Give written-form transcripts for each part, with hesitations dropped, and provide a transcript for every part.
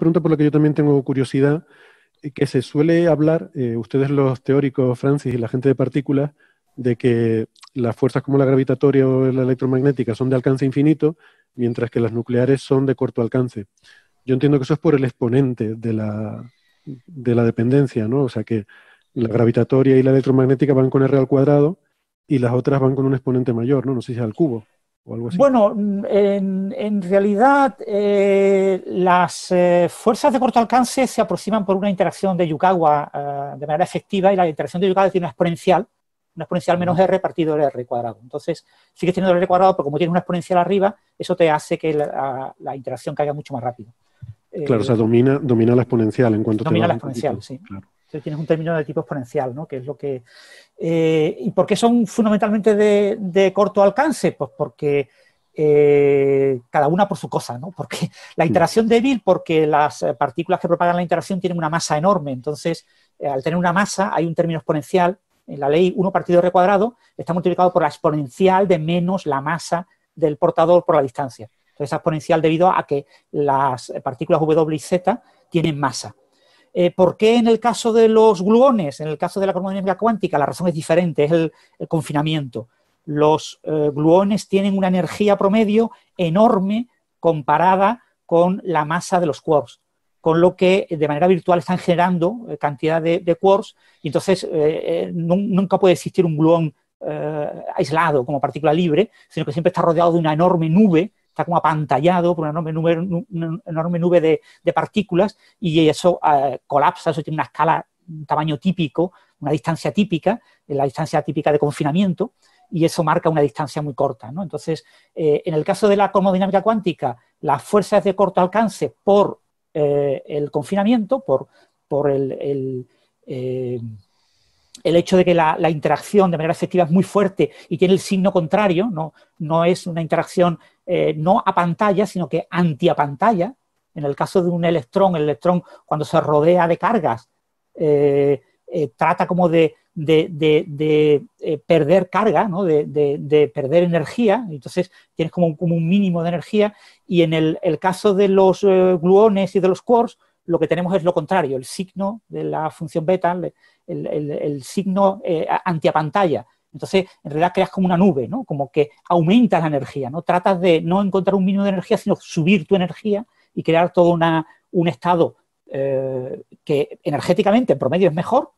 pregunta por la que yo también tengo curiosidad, que se suele hablar, ustedes los teóricos, Francis, y la gente de partículas, de que las fuerzas como la gravitatoria o la electromagnética son de alcance infinito, mientras que las nucleares son de corto alcance. Yo entiendo que eso es por el exponente de la dependencia, ¿no? O sea que la gravitatoria y la electromagnética van con R al cuadrado y las otras van con un exponente mayor, ¿no? No sé si al cubo o algo así. Bueno, en realidad las fuerzas de corto alcance se aproximan por una interacción de Yukawa de manera efectiva, y la interacción de Yukawa tiene una exponencial menos R partido de R cuadrado. Entonces, sigues teniendo R cuadrado, pero como tienes una exponencial arriba, eso te hace que la interacción caiga mucho más rápido. Claro, o sea, domina la exponencial en cuanto te Domina vas la un exponencial, poquito. sí. Claro. Entonces tienes un término de tipo exponencial, ¿no? Que es lo que... ¿Y por qué son fundamentalmente de corto alcance? Pues porque cada una por su cosa, ¿no? Porque la interacción débil, porque las partículas que propagan la interacción tienen una masa enorme. Entonces, al tener una masa, hay un término exponencial. En la ley 1 partido R cuadrado está multiplicado por la exponencial de menos la masa del portador por la distancia. Entonces, esa exponencial debido a que las partículas W y Z tienen masa. ¿Por qué en el caso de los gluones, en el caso de la cromodinámica cuántica, la razón es diferente, es el confinamiento? Los gluones tienen una energía promedio enorme comparada con la masa de los quarks, con lo que de manera virtual están generando cantidad de quarks, y entonces nunca puede existir un gluón aislado como partícula libre, sino que siempre está rodeado de una enorme nube, está como apantallado por una enorme nube de partículas, y eso colapsa, eso tiene una escala, un tamaño típico, una distancia típica, la distancia típica de confinamiento, y eso marca una distancia muy corta, ¿no? Entonces, en el caso de la cromodinámica cuántica, las fuerzas de corto alcance por el confinamiento, por el hecho de que la interacción de manera efectiva es muy fuerte y tiene el signo contrario, no es una interacción no a pantalla, sino que anti-apantalla. En el caso de un electrón, el electrón cuando se rodea de cargas trata como de perder carga, ¿no? de perder energía, entonces tienes como un mínimo de energía, y en el caso de los gluones y de los quarks, lo que tenemos es lo contrario, el signo de la función beta, el signo antiapantalla. Entonces, en realidad creas como una nube, ¿no? Como que aumentas la energía, ¿no? Tratas de no encontrar un mínimo de energía, sino subir tu energía y crear todo un estado que energéticamente en promedio es mejor,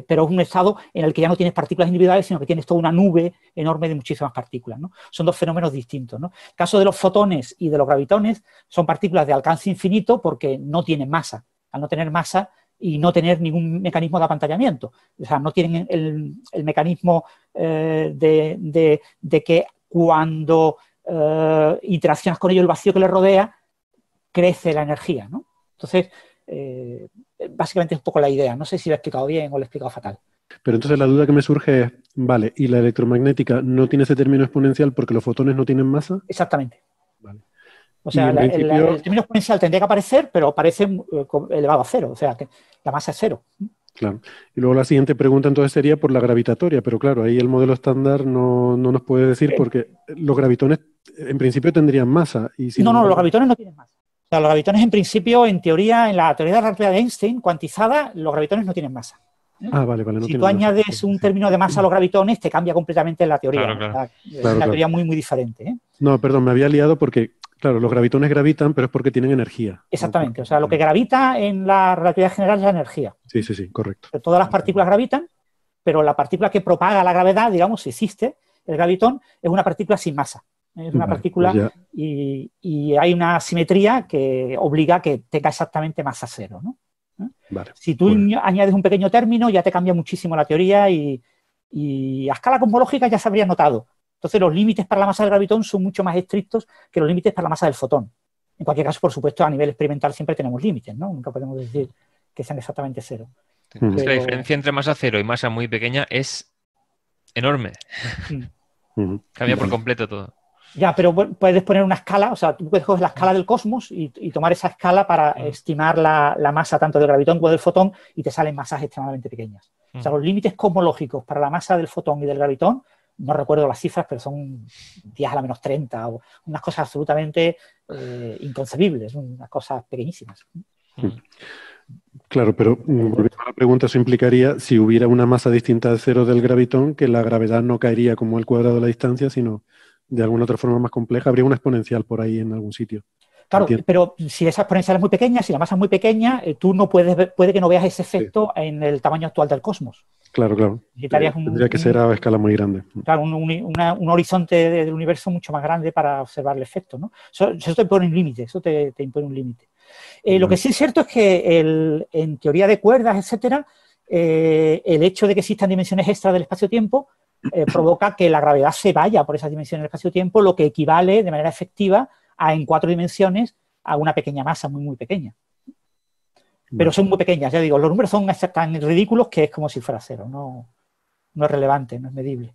pero es un estado en el que ya no tienes partículas individuales, sino que tienes toda una nube enorme de muchísimas partículas, ¿no? Son dos fenómenos distintos, ¿no? El caso de los fotones y de los gravitones son partículas de alcance infinito porque no tienen masa. Al no tener masa y no tener ningún mecanismo de apantallamiento, o sea, no tienen el mecanismo de que cuando interaccionas con ello, el vacío que le rodea, crece la energía, ¿no? Entonces, básicamente es un poco la idea. No sé si lo he explicado bien o lo he explicado fatal. Pero entonces la duda que me surge es, vale, ¿y la electromagnética no tiene ese término exponencial porque los fotones no tienen masa? Exactamente. Vale. O sea, en principio... el término exponencial tendría que aparecer, pero aparece elevado a cero, o sea, que la masa es cero. Claro. Y luego la siguiente pregunta entonces sería por la gravitatoria, pero claro, ahí el modelo estándar no nos puede decir porque los gravitones en principio tendrían masa. Y sin No, embargo... los gravitones no tienen masa. O sea, los gravitones en principio, en teoría, en la teoría de la relatividad de Einstein, cuantizada, los gravitones no tienen masa. Ah, vale, no si tienen tú masa. añades un término de masa a los gravitones, te cambia completamente la teoría. Claro, claro. O sea, es una teoría muy, muy diferente, ¿eh? No, perdón, me había liado porque, claro, los gravitones gravitan, pero es porque tienen energía. Exactamente. O sea, lo que gravita en la relatividad general es la energía. Sí, correcto. Todas las partículas gravitan, pero la partícula que propaga la gravedad, digamos, si existe, el gravitón, es una partícula sin masa. Es una partícula pues y hay una simetría que obliga a que tenga exactamente masa cero, ¿no? Vale, si tú añades un pequeño término, ya te cambia muchísimo la teoría y a escala cosmológica ya se habría notado. Entonces, los límites para la masa del gravitón son mucho más estrictos que los límites para la masa del fotón. En cualquier caso, por supuesto, a nivel experimental siempre tenemos límites, ¿no? Nunca podemos decir que sean exactamente cero. Es que la diferencia entre masa cero y masa muy pequeña es enorme. Cambia por completo todo. Ya, pero puedes poner una escala, o sea, tú puedes coger la escala del cosmos y tomar esa escala para estimar la masa tanto del gravitón como del fotón y te salen masas extremadamente pequeñas. O sea, los límites cosmológicos para la masa del fotón y del gravitón, no recuerdo las cifras, pero son 10 a la menos 30 o unas cosas absolutamente inconcebibles, unas cosas pequeñísimas. Claro, pero volviendo a la pregunta, eso implicaría, si hubiera una masa distinta de cero del gravitón, que la gravedad no caería como el cuadrado de la distancia, sino de alguna otra forma más compleja. Habría una exponencial por ahí en algún sitio. Claro, Entiendo. pero si esa exponencial es muy pequeña, si la masa es muy pequeña, tú no puede que no veas ese efecto en el tamaño actual del cosmos. Claro, claro. Necesitarías Tendría que ser a escala muy grande. Claro, un horizonte del universo mucho más grande para observar el efecto, ¿no? Eso te impone un límite, eso te impone un límite. Lo que sí es cierto es que en teoría de cuerdas, etcétera, el hecho de que existan dimensiones extras del espacio-tiempo provoca que la gravedad se vaya por esas dimensiones del espacio-tiempo, lo que equivale de manera efectiva a, en 4 dimensiones, a una pequeña masa muy, muy pequeña. Pero son muy pequeñas, ya digo, los números son tan ridículos que es como si fuera cero, no es relevante, no es medible.